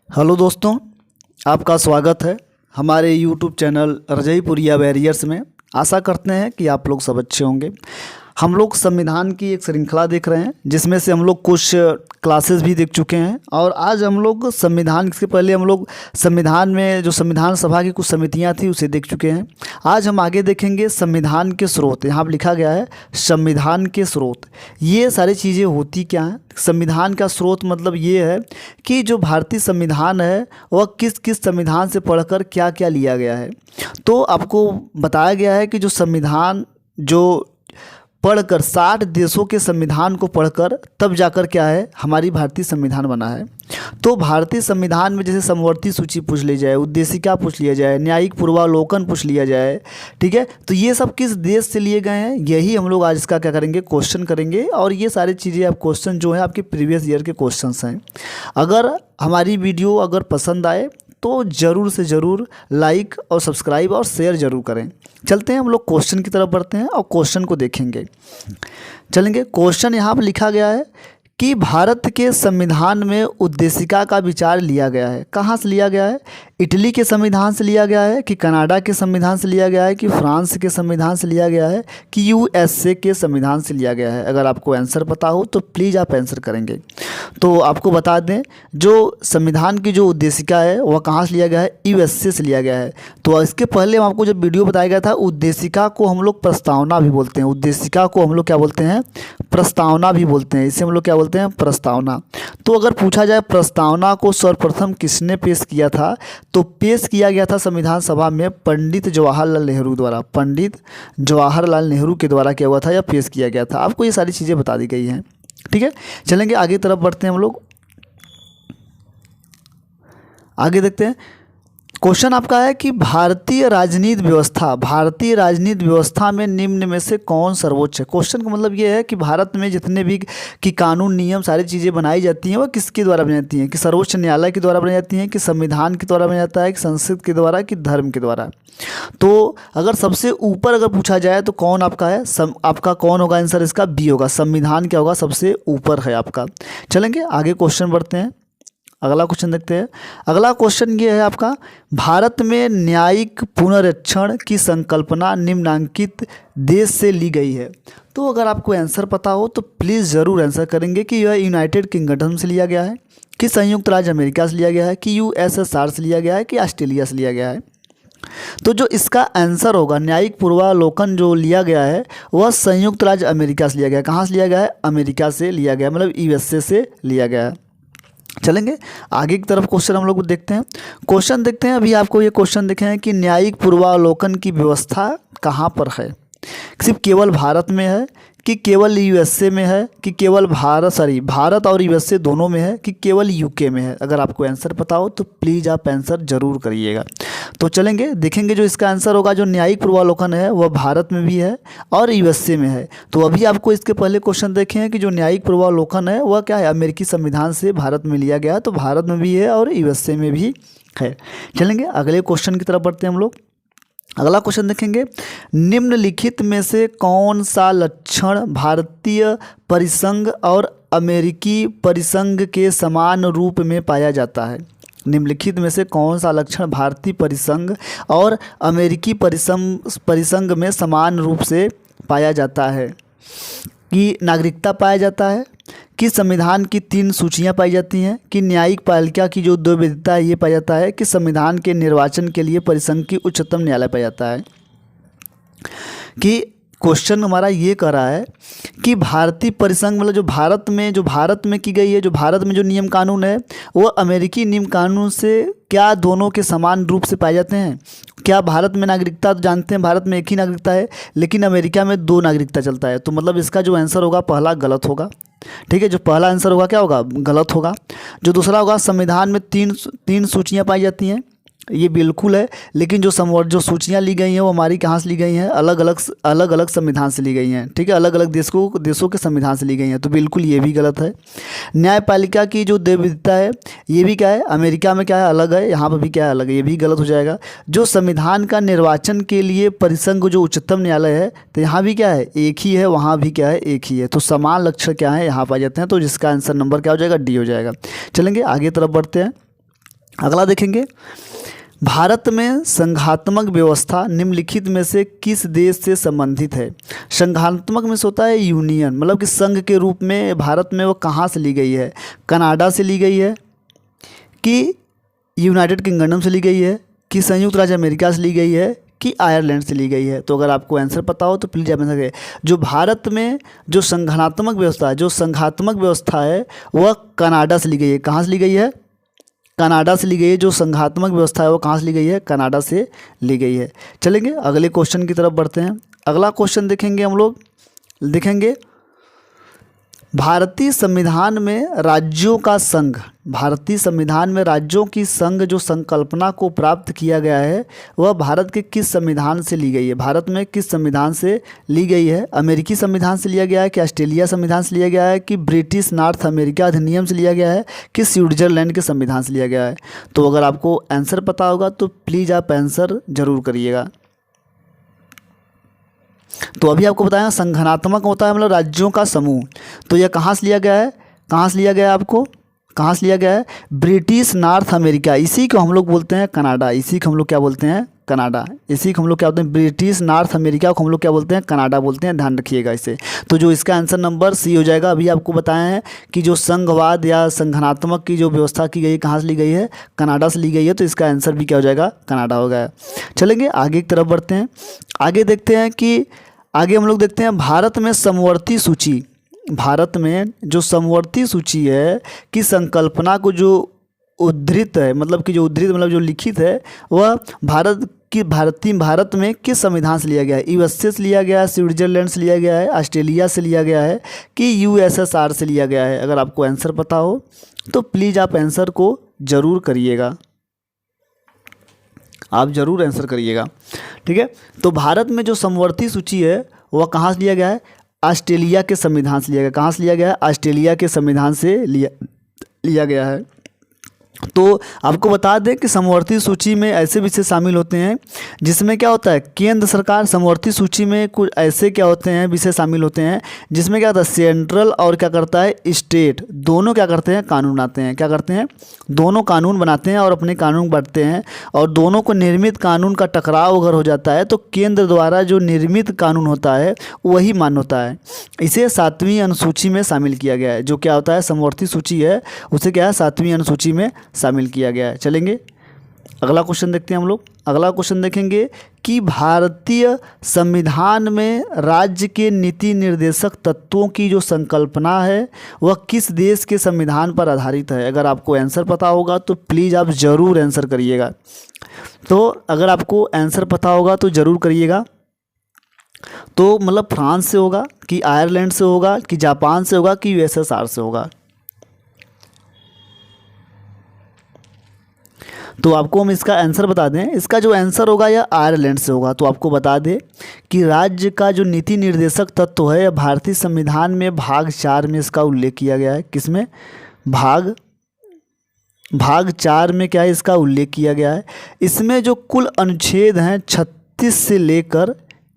Hello दोस्तों, आपका स्वागत है हमारे यूट्यूब चैनल रजईपुरिया बैरियर्स में। आशा करते हैं कि आप लोग सब अच्छे होंगे। हम लोग संविधान की एक श्रृंखला देख रहे हैं जिसमें से हम लोग कुछ क्लासेस भी देख चुके हैं और आज हम लोग संविधान से पहले हम लोग संविधान में जो संविधान सभा की कुछ समितियां थी उसे देख चुके हैं। आज हम आगे देखेंगे संविधान के स्रोत। यहाँ पर लिखा गया है संविधान के स्रोत। ये सारी चीज़ें होती क्या हैं? संविधान का स्रोत मतलब ये है कि जो भारतीय संविधान है वह किस किस संविधान से पढ़कर क्या क्या लिया गया है। तो आपको बताया गया है कि जो संविधान जो पढ़कर 60 देशों के संविधान को पढ़कर तब जाकर क्या है हमारी भारतीय संविधान बना है। तो भारतीय संविधान में जैसे समवर्ती सूची पूछ ली जाए, उद्देशिका पूछ लिया जाए, न्यायिक पूर्वावलोकन पूछ लिया जाए, ठीक है। तो ये सब किस देश से लिए गए हैं, यही हम लोग आज इसका क्या करेंगे, क्वेश्चन करेंगे। और ये सारी चीज़ें आप क्वेश्चन जो है आपके प्रीवियस ईयर के क्वेश्चंस हैं। अगर हमारी वीडियो अगर पसंद आए तो ज़रूर से ज़रूर लाइक और सब्सक्राइब और शेयर ज़रूर करें। चलते हैं हम लोग क्वेश्चन की तरफ बढ़ते हैं और क्वेश्चन को देखेंगे। चलेंगे, क्वेश्चन यहाँ पर लिखा गया है कि भारत के संविधान में उद्देशिका का विचार लिया गया है। कहाँ से लिया गया है? इटली के संविधान से लिया गया है कि कनाडा के संविधान से लिया गया है कि फ्रांस के संविधान से लिया गया है कि यूएसए के संविधान से लिया गया है? अगर आपको आंसर पता हो तो प्लीज़ आप आंसर करेंगे। तो आपको बता दें जो संविधान की जो उद्देशिका है वह कहाँ से लिया गया है? यूएसए से लिया गया है। तो इसके पहले हम आपको जब वीडियो बताया गया था, उद्देशिका को हम लोग प्रस्तावना भी बोलते हैं। उद्देशिका को हम लोग क्या बोलते हैं? प्रस्तावना भी बोलते हैं। इसे हम लोग क्या बोलते हैं? प्रस्तावना। तो अगर पूछा जाए प्रस्तावना को सर्वप्रथम किसने पेश किया था, तो पेश किया गया था संविधान सभा में पंडित जवाहरलाल नेहरू द्वारा। पंडित जवाहरलाल नेहरू के द्वारा क्या हुआ था या पेश किया गया था। आपको ये सारी चीज़ें बता दी गई हैं, ठीक है। चलेंगे आगे तरफ बढ़ते हैं हम लोग, आगे देखते हैं। क्वेश्चन आपका है कि भारतीय राजनीति व्यवस्था में निम्न में से कौन सर्वोच्च है। क्वेश्चन का मतलब ये है कि भारत में जितने भी कि कानून नियम सारी चीज़ें बनाई जाती हैं वह किसके द्वारा बनाई जाती हैं? कि सर्वोच्च न्यायालय के द्वारा बनाई जाती हैं, कि संविधान के द्वारा बनाया जाता है, कि संसद के द्वारा, कि धर्म के द्वारा। तो अगर सबसे ऊपर अगर पूछा जाए तो कौन आपका है? आपका कौन होगा आंसर? इसका बी होगा। संविधान क्या होगा? सबसे ऊपर है आपका। चलेंगे आगे क्वेश्चन बढ़ते हैं, अगला क्वेश्चन देखते हैं। अगला क्वेश्चन ये है आपका, भारत में न्यायिक पुनरीक्षण की संकल्पना निम्नांकित देश से ली गई है। तो अगर आपको आंसर पता हो तो प्लीज़ ज़रूर आंसर करेंगे कि यह यूनाइटेड किंगडम से लिया गया है, कि संयुक्त राज्य अमेरिका से लिया गया है, कि यूएसएसआर से लिया गया है, कि ऑस्ट्रेलिया से लिया गया है। तो जो इसका आंसर होगा न्यायिक पूर्वावलोकन जो लिया गया है वह संयुक्त राज्य अमेरिका से लिया गया है। कहाँ से लिया गया है? अमेरिका से लिया गया, मतलब यूएसए से लिया गया है। चलेंगे आगे की तरफ क्वेश्चन हम लोग देखते हैं। क्वेश्चन देखते हैं, अभी आपको ये क्वेश्चन देखे हैं कि न्यायिक पूर्वावलोकन की व्यवस्था कहाँ पर है? सिर्फ केवल भारत में है, कि केवल यूएसए में है, कि केवल भारत और यूएसए दोनों में है, कि केवल यूके में है? अगर आपको आंसर पता हो तो प्लीज़ आप आंसर ज़रूर करिएगा। तो चलेंगे देखेंगे, जो इसका आंसर होगा जो न्यायिक पूर्वावलोकन है वह भारत में भी है और यूएसए में है। तो अभी आपको इसके पहले क्वेश्चन देखे हैं कि जो न्यायिक पूर्वावलोकन है वह क्या है? अमेरिकी संविधान से भारत में लिया गया है। तो भारत में भी है और यूएसए में भी है। चलेंगे अगले क्वेश्चन की तरफ बढ़ते हैं हम लोग। अगला क्वेश्चन देखेंगे, निम्नलिखित में से कौन सा लक्षण भारतीय परिसंघ और अमेरिकी परिसंघ के समान रूप में पाया जाता है? निम्नलिखित में से कौन सा लक्षण भारतीय परिसंघ और अमेरिकी परिसंघ में समान रूप से पाया जाता है? कि नागरिकता पाया जाता है, कि संविधान की 3 सूचियां पाई जाती हैं, कि न्यायिक पालिका की जो 2 विधता है ये पाया जाता है, कि संविधान के निर्वाचन के लिए परिसंघ की उच्चतम न्यायालय पाया जाता है। कि क्वेश्चन हमारा ये कर रहा है कि भारतीय परिसंघ मतलब जो भारत में की गई है, जो भारत में जो नियम कानून है वो अमेरिकी नियम कानून से क्या दोनों के समान रूप से पाए जाते हैं? क्या भारत में नागरिकता तो जानते हैं भारत में एक ही नागरिकता है, लेकिन अमेरिका में 2 नागरिकता चलता है। तो मतलब इसका जो आंसर होगा पहला गलत होगा, ठीक है। जो पहला आंसर होगा क्या होगा? गलत होगा। जो दूसरा होगा संविधान में 3 सूचियाँ पाई जाती हैं, ये बिल्कुल है। लेकिन जो सूचियाँ ली गई हैं वो हमारी कहाँ से ली गई हैं? अलग अलग संविधान से ली गई हैं, ठीक है। अलग अलग देशों के संविधान से ली गई हैं। तो बिल्कुल ये भी गलत है। न्यायपालिका की जो विधता है ये भी क्या है? अमेरिका में क्या है? अलग है। यहाँ पर भी क्या है? अलग है। ये भी गलत हो जाएगा। जो संविधान का निर्वाचन के लिए परिसंघ जो उच्चतम न्यायालय है तो यहाँ भी क्या है? एक ही है, वहाँ भी क्या है? एक ही है। तो समान लक्षण क्या है? यहाँ पाए जाते हैं। तो जिसका आंसर नंबर क्या हो जाएगा? डी हो जाएगा। चलेंगे आगे तरफ बढ़ते हैं। अगला देखेंगे, भारत में संघात्मक व्यवस्था निम्नलिखित में से किस देश से संबंधित है। संघात्मक में से होता है यूनियन, मतलब कि संघ के रूप में भारत में वो कहाँ से ली गई है, कनाडा से ली गई है कि यूनाइटेड किंगडम से ली गई है कि संयुक्त राज्य अमेरिका से ली गई है कि आयरलैंड से ली गई है। तो अगर आपको आंसर पता हो तो प्लीज़ आप आंसर करिए। जो भारत में जो संघात्मक व्यवस्था है, जो संघात्मक व्यवस्था है वह कनाडा से ली गई है। कहाँ से ली गई है, कनाडा से ली गई है। जो संघात्मक व्यवस्था है वो कहाँ से ली गई है, कनाडा से ली गई है। चलेंगे अगले क्वेश्चन की तरफ बढ़ते हैं। अगला क्वेश्चन देखेंगे हम लोग, देखेंगे भारतीय संविधान में राज्यों का संघ, भारतीय संविधान में राज्यों की संघ जो संकल्पना को प्राप्त किया गया है वह भारत के किस संविधान से ली गई है। भारत में किस संविधान से ली गई है, अमेरिकी संविधान से लिया गया है कि ऑस्ट्रेलिया संविधान से लिया गया है कि ब्रिटिश नॉर्थ अमेरिका अधिनियम से लिया गया है कि स्विट्जरलैंड के संविधान से लिया गया है। तो अगर आपको आंसर पता होगा तो प्लीज़ आप आंसर ज़रूर करिएगा। तो अभी आपको बताया संगठनात्मक होता है मतलब राज्यों का समूह। तो यह कहाँ से लिया गया है, कहाँ से लिया गया है, आपको कहाँ से लिया गया है, ब्रिटिश नॉर्थ अमेरिका, इसी को हम लोग बोलते हैं कनाडा, इसी को हम लोग क्या बोलते हैं, कनाडा, इसी को हम लोग क्या बोलते हैं, ब्रिटिश नॉर्थ अमेरिका को हम लोग क्या बोलते हैं, कनाडा बोलते हैं। ध्यान रखिएगा इसे। तो जो इसका आंसर नंबर सी हो जाएगा। अभी आपको बताया है कि जो संघवाद या संगठनात्मक की जो व्यवस्था की गई है कहाँ से ली गई है, कनाडा से ली गई है। तो इसका आंसर भी क्या हो जाएगा, कनाडा हो गया। चलेंगे आगे की तरफ बढ़ते हैं। आगे देखते हैं कि आगे हम लोग देखते हैं भारत में समवर्ती सूची, भारत में जो समवर्ती सूची है की संकल्पना को जो उद्धृत है, मतलब कि जो उद्धृत मतलब जो लिखित है वह भारत में किस संविधान से लिया गया है। यूएसए से लिया गया है, स्विट्जरलैंड से लिया गया है, ऑस्ट्रेलिया से लिया गया है कि यूएसएसआर से लिया गया है। अगर आपको आंसर पता हो तो प्लीज़ आप आंसर को ज़रूर करिएगा, आप ज़रूर आंसर करिएगा। ठीक है, तो भारत में जो समवर्ती सूची है वह कहाँ से लिया गया है, ऑस्ट्रेलिया के संविधान से लिया गया। कहाँ से लिया गया है, ऑस्ट्रेलिया के संविधान से लिया गया है। तो आपको बता दें कि समवर्ती सूची में ऐसे विषय शामिल होते हैं जिसमें क्या होता है, केंद्र सरकार, समवर्ती सूची में कुछ ऐसे क्या होते हैं विषय शामिल होते हैं जिसमें क्या होता है, सेंट्रल और क्या करता है स्टेट, दोनों क्या करते हैं, कानून बनाते हैं। क्या करते हैं, दोनों कानून बनाते हैं और अपने कानून बांटते हैं। और दोनों को निर्मित कानून का टकराव अगर हो जाता है तो केंद्र द्वारा जो निर्मित कानून होता है वही मान्य होता है। इसे 7वीं अनुसूची में शामिल किया गया है। जो क्या होता है, समवर्ती सूची है उसे क्या है, 7वीं अनुसूची में शामिल किया गया है। चलेंगे अगला क्वेश्चन देखते हैं हम लोग। अगला क्वेश्चन देखेंगे कि भारतीय संविधान में राज्य के नीति निर्देशक तत्वों की जो संकल्पना है वह किस देश के संविधान पर आधारित है। अगर आपको आंसर पता होगा तो प्लीज़ आप ज़रूर आंसर करिएगा। तो अगर आपको आंसर पता होगा तो ज़रूर करिएगा। तो मतलब फ्रांस से होगा कि आयरलैंड से होगा कि जापान से होगा कि यूएसएसआर से होगा। तो आपको हम इसका आंसर बता दें, इसका जो आंसर होगा यह आयरलैंड से होगा। तो आपको बता दें कि राज्य का जो नीति निर्देशक तत्व है भारतीय संविधान में भाग 4 में इसका उल्लेख किया गया है। किसमें, भाग 4 में क्या है, इसका उल्लेख किया गया है। इसमें जो कुल अनुच्छेद हैं 36 से लेकर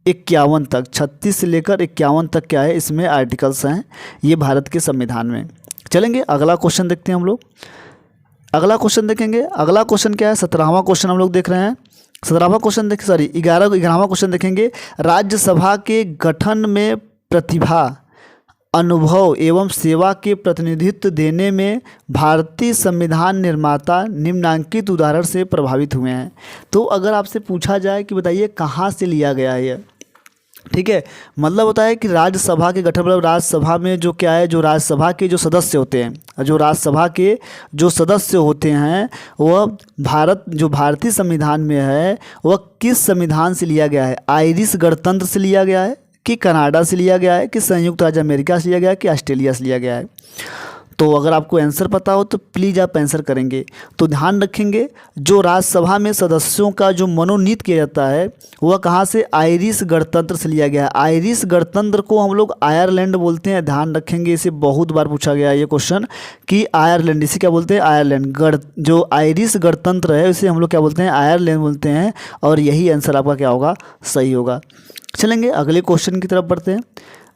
51 तक, 36 से लेकर 51 तक क्या है इसमें आर्टिकल्स हैं ये भारत के संविधान में। चलेंगे अगला क्वेश्चन देखते हैं हम लोग। अगला क्वेश्चन देखेंगे। अगला क्वेश्चन क्या है, 17वां क्वेश्चन हम लोग देख रहे हैं। 17वां क्वेश्चन 11वां क्वेश्चन देखेंगे। राज्यसभा के गठन में प्रतिभा, अनुभव एवं सेवा के प्रतिनिधित्व देने में भारतीय संविधान निर्माता निम्नांकित उदाहरण से प्रभावित हुए हैं। तो अगर आपसे पूछा जाए कि बताइए कहाँ से लिया गया है यह, ठीक है, मतलब होता है कि राज्यसभा के गठन, मतलब राज्यसभा में जो क्या है, जो राज्यसभा के जो सदस्य होते हैं, जो राज्यसभा के जो सदस्य होते हैं वह जो भारतीय संविधान में है वह किस संविधान से लिया गया है। आयरिश गणतंत्र से लिया गया है कि कनाडा से लिया गया है कि संयुक्त राज्य अमेरिका से लिया गया है कि ऑस्ट्रेलिया से लिया गया है। तो अगर आपको आंसर पता हो तो प्लीज़ आप आंसर करेंगे। तो ध्यान रखेंगे जो राज्यसभा में सदस्यों का जो मनोनीत किया जाता है वह कहाँ से, आयरिश गणतंत्र से लिया गया है। आयरिश गणतंत्र को हम लोग आयरलैंड बोलते हैं। ध्यान रखेंगे, इसे बहुत बार पूछा गया है ये क्वेश्चन कि आयरलैंड, इसे क्या बोलते हैं, आयरलैंड। जो आयरिश गणतंत्र है उसे हम लोग क्या बोलते हैं, आयरलैंड बोलते हैं। और यही आंसर आपका क्या होगा, सही होगा। चलेंगे अगले क्वेश्चन की तरफ बढ़ते हैं।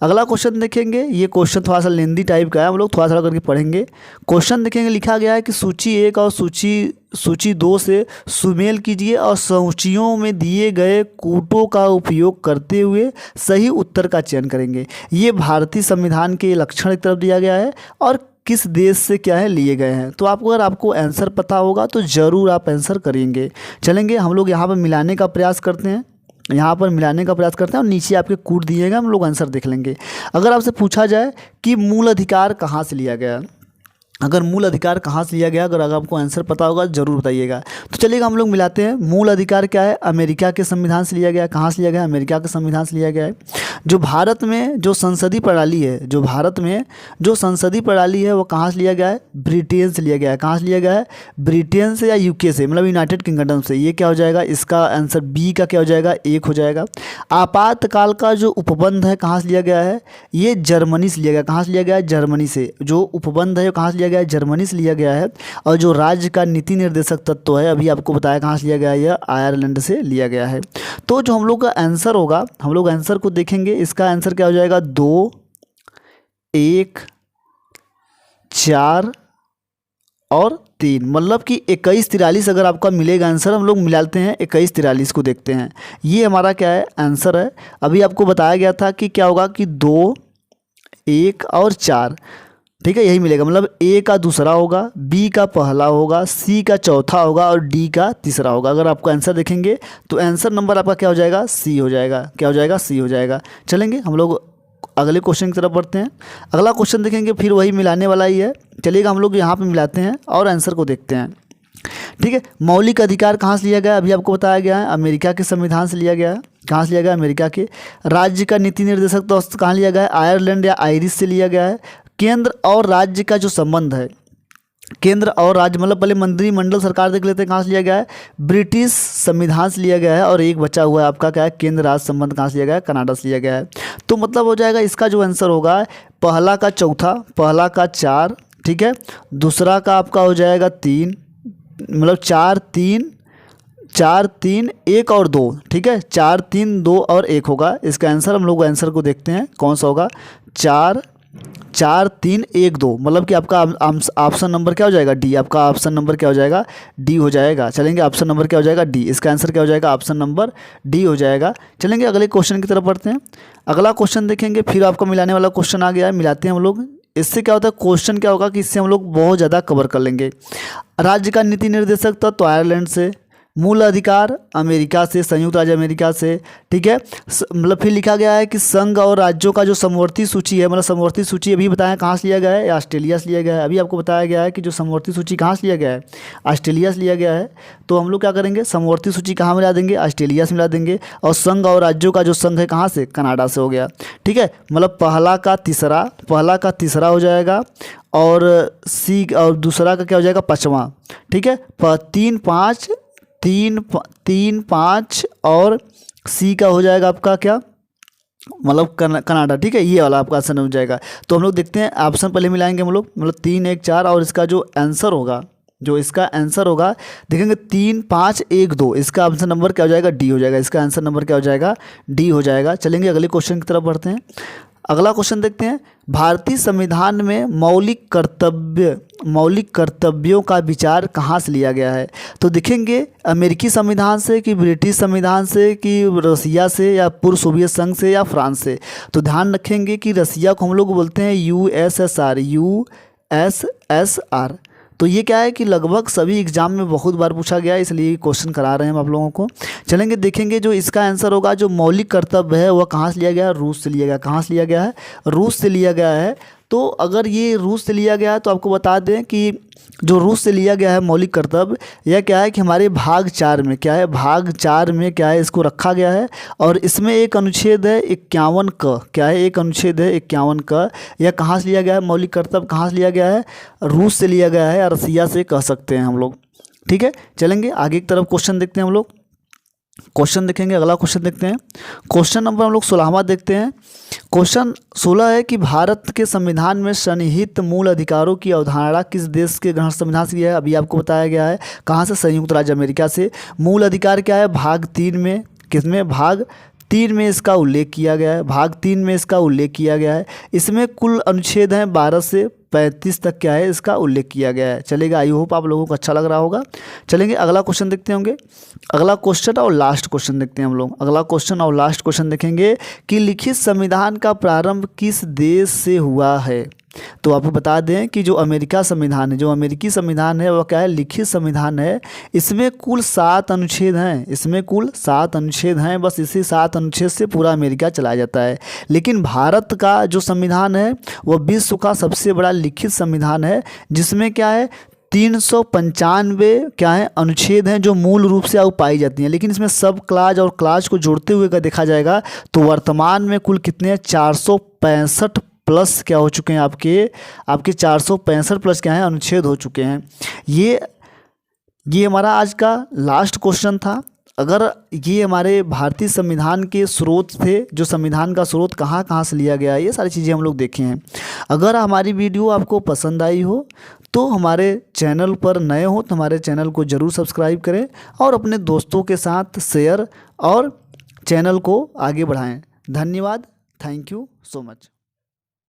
अगला क्वेश्चन देखेंगे, ये क्वेश्चन थोड़ा सा लेंदी टाइप का है, हम लोग थोड़ा थोड़ा करके पढ़ेंगे। क्वेश्चन देखेंगे, लिखा गया है कि सूची 1 और सूची 2 से सुमेल कीजिए और सूचियों में दिए गए कूटों का उपयोग करते हुए सही उत्तर का चयन करेंगे। ये भारतीय संविधान के लक्षण की तरफ दिया गया है और किस देश से क्या है लिए गए हैं। तो आपको, अगर आपको आंसर पता होगा तो ज़रूर आप आंसर करेंगे। चलेंगे हम लोग यहाँ पर मिलाने का प्रयास करते हैं, यहाँ पर मिलाने का प्रयास करते हैं और नीचे आपके कूट दिएगा, हम लोग आंसर देख लेंगे। अगर आपसे पूछा जाए कि मूल अधिकार कहाँ से लिया गया, अगर मूल अधिकार कहाँ से लिया गया, अगर आपको आंसर पता होगा ज़रूर बताइएगा। तो चलिएगा हम लोग मिलाते हैं। मूल अधिकार क्या है, अमेरिका के संविधान से लिया गया। कहाँ से लिया गया, अमेरिका के संविधान से लिया गया है। जो भारत में जो संसदीय प्रणाली है, जो भारत में जो संसदीय प्रणाली है वो कहाँ से लिया गया है, ब्रिटेन से लिया गया है। कहाँ से लिया गया है, ब्रिटेन से या यूके से, मतलब यूनाइटेड किंगडम से। ये क्या हो जाएगा, इसका आंसर बी का क्या हो जाएगा, 1 हो जाएगा। आपातकाल का जो उपबंध है कहाँ से लिया गया है, ये जर्मनी से लिया गया। कहाँ से लिया गया है, जर्मनी से। जो उपबंध है कहाँ से लिया गया है, जर्मनी से लिया गया है। और जो राज्य का नीति निर्देशक तत्व है, अभी आपको बताया कहाँ से लिया गया है, यह आयरलैंड से लिया गया है। तो जो हम लोग का आंसर होगा, हम लोग आंसर को देखेंगे, इसका आंसर क्या हो जाएगा, 2, 1, 4 और 3, मतलब कि 21, 43 अगर आपका मिलेगा आंसर। हम लोग मिलाते हैं 21, 43 को देखते हैं। ये हमारा क्या है, आंसर है। अभी आपको बताया गया था कि क्या होगा कि 2, 1 और 4, ठीक है, यही मिलेगा। मतलब ए का दूसरा होगा, बी का पहला होगा, सी का चौथा होगा और डी का तीसरा होगा। अगर आपको आंसर देखेंगे तो आंसर नंबर आपका क्या हो जाएगा, सी हो जाएगा। क्या हो जाएगा, सी हो जाएगा। चलेंगे हम लोग अगले क्वेश्चन की तरफ बढ़ते हैं। अगला क्वेश्चन देखेंगे, फिर वही मिलाने वाला ही है। चलिएगा हम लोग यहाँ पे मिलाते हैं और आंसर को देखते हैं। ठीक है, मौलिक अधिकार कहाँ से लिया गया, अभी आपको बताया गया है, अमेरिका के संविधान से लिया गया है। कहाँ से लिया गया, अमेरिका के। राज्य का नीति निर्देशक तो कहाँ लिया गया है, आयरलैंड या आयरिश से लिया गया है। केंद्र और राज्य का जो संबंध है, केंद्र और राज्य मतलब पहले मंत्रिमंडल सरकार देख लेते हैं, कहाँ से लिया गया है, ब्रिटिश संविधान से लिया गया है। और एक बचा हुआ है आपका क्या है, केंद्र राज्य संबंध कहाँ से लिया गया है, कनाडा से लिया गया है। तो मतलब हो जाएगा इसका जो आंसर होगा, पहला का चौथा, पहला का 4, ठीक है, दूसरा का आपका हो जाएगा 3, मतलब 4, 3, 1 और 2, ठीक है, 4, 3, 2 और 1 होगा इसका आंसर। हम लोग आंसर को देखते हैं कौन सा होगा, 4, 3, 1, 2, मतलब कि आपका ऑप्शन नंबर क्या हो जाएगा, डी। आपका ऑप्शन नंबर क्या हो जाएगा, डी हो जाएगा। चलेंगे ऑप्शन नंबर क्या हो जाएगा, डी। इसका आंसर क्या हो जाएगा, ऑप्शन नंबर डी हो जाएगा। चलेंगे अगले क्वेश्चन की तरफ बढ़ते हैं। अगला क्वेश्चन देखेंगे, फिर आपको मिलाने वाला क्वेश्चन आ गया है, मिलाते हैं हम लोग। इससे क्या होता है, क्वेश्चन क्या होगा कि इससे हम लोग बहुत ज़्यादा कवर कर लेंगे। राज्य का नीति निर्देशक तत्व तो आयरलैंड से, मूल अधिकार अमेरिका से, संयुक्त राज्य अमेरिका से, ठीक है। मतलब फिर लिखा गया है कि संघ और राज्यों का जो समवर्ती सूची है, मतलब समवर्ती सूची अभी बताया कहाँ से लिया गया है, ऑस्ट्रेलिया से लिया गया है। अभी आपको बताया गया है कि जो समवर्ती सूची कहाँ से लिया गया है, ऑस्ट्रेलिया से लिया गया है। तो हम लोग क्या करेंगे, समवर्ती सूची कहाँ मिला देंगे, ऑस्ट्रेलिया से मिला देंगे। और संघ और राज्यों का जो संघ है कहाँ से, कनाडा से हो गया, ठीक है। मतलब पहला का तीसरा हो जाएगा और सी और दूसरा का क्या हो जाएगा, 5वां, ठीक है। 3, 5 और सी का हो जाएगा आपका क्या, मतलब कनाडा, ठीक है। ये वाला आपका आंसर हो जाएगा। तो हम लोग देखते हैं, ऑप्शन पहले मिलाएंगे हम लोग, मतलब 3, 1, 4 और इसका जो आंसर होगा, देखेंगे 3, 5, 1, 2, इसका आंसर नंबर क्या हो जाएगा, डी हो जाएगा। इसका आंसर नंबर क्या हो जाएगा, डी हो जाएगा। चलेंगे अगले क्वेश्चन की तरफ बढ़ते हैं। अगला क्वेश्चन देखते हैं, भारतीय संविधान में मौलिक कर्तव्यों का विचार कहाँ से लिया गया है। तो देखेंगे अमेरिकी संविधान से कि ब्रिटिश संविधान से कि रसिया से या पूर्व सोवियत संघ से या फ्रांस से। तो ध्यान रखेंगे कि रसिया को हम लोग बोलते हैं यूएसएसआर। तो ये क्या है कि लगभग सभी एग्जाम में बहुत बार पूछा गया है, इसलिए क्वेश्चन करा रहे हैं हम आप लोगों को। चलेंगे देखेंगे, जो इसका आंसर होगा, जो मौलिक कर्तव्य है वह कहाँ से लिया गया है, रूस से लिया गया। कहाँ से लिया गया है, रूस से लिया गया है। तो अगर ये रूस से लिया गया है तो आपको बता दें कि जो रूस से लिया गया है मौलिक कर्तव्य, यह क्या है कि हमारे भाग 4 में क्या है, भाग 4 में क्या है, इसको रखा गया है। और इसमें एक अनुच्छेद है 51 क, क्या है, एक अनुच्छेद है 51 क। यह कहाँ से लिया गया है, मौलिक कर्तव्य कहाँ से लिया गया है, रूस से लिया गया है या रसिया से कह सकते हैं हम लोग, ठीक है। चलेंगे आगे की तरफ क्वेश्चन देखते हैं हम लोग। क्वेश्चन देखेंगे, अगला क्वेश्चन देखते हैं। क्वेश्चन नंबर हम लोग 16वां देखते हैं। क्वेश्चन 16 है कि भारत के संविधान में सन्निहित मूल अधिकारों की अवधारणा किस देश के गण संविधान से है। अभी आपको बताया गया है कहाँ से, संयुक्त राज्य अमेरिका से। मूल अधिकार क्या है, भाग 3 में, किसमें, भाग 3 में इसका उल्लेख किया गया है, भाग 3 में इसका उल्लेख किया गया है। इसमें कुल अनुच्छेद हैं 12 से 35 तक क्या है इसका उल्लेख किया गया है। चलेगा, आई होप आप लोगों को अच्छा लग रहा होगा। चलेंगे अगला क्वेश्चन देखते होंगे। अगला क्वेश्चन और लास्ट क्वेश्चन देखते हैं हम लोग। अगला क्वेश्चन और लास्ट क्वेश्चन देखेंगे कि लिखित संविधान का प्रारंभ किस देश से हुआ है। तो आपको बता दें कि जो अमेरिका संविधान है, जो अमेरिकी संविधान है, वह क्या है, लिखित संविधान है। इसमें कुल 7 अनुच्छेद हैं, इसमें कुल 7 अनुच्छेद हैं। बस इसी 7 अनुच्छेद से पूरा अमेरिका चलाया जाता है। लेकिन भारत का जो संविधान है वह विश्व का सबसे बड़ा लिखित संविधान है, जिसमें क्या है 395 क्या है अनुच्छेद हैं जो मूल रूप से अब पाई जाती हैं। लेकिन इसमें सब क्लाज और क्लाज को जोड़ते हुए अगर देखा जाएगा तो वर्तमान में कुल कितने हैं, 465 प्लस क्या हो चुके हैं, आपके 465 प्लस क्या है अनुच्छेद हो चुके हैं। ये हमारा आज का लास्ट क्वेश्चन था। अगर ये हमारे भारतीय संविधान के स्रोत थे, जो संविधान का स्रोत कहाँ कहाँ से लिया गया है, ये सारी चीज़ें हम लोग देखे हैं। अगर हमारी वीडियो आपको पसंद आई हो तो हमारे चैनल पर नए हो तो हमारे चैनल को ज़रूर सब्सक्राइब करें और अपने दोस्तों के साथ शेयर और चैनल को आगे बढ़ाएं। धन्यवाद, थैंक यू सो मच।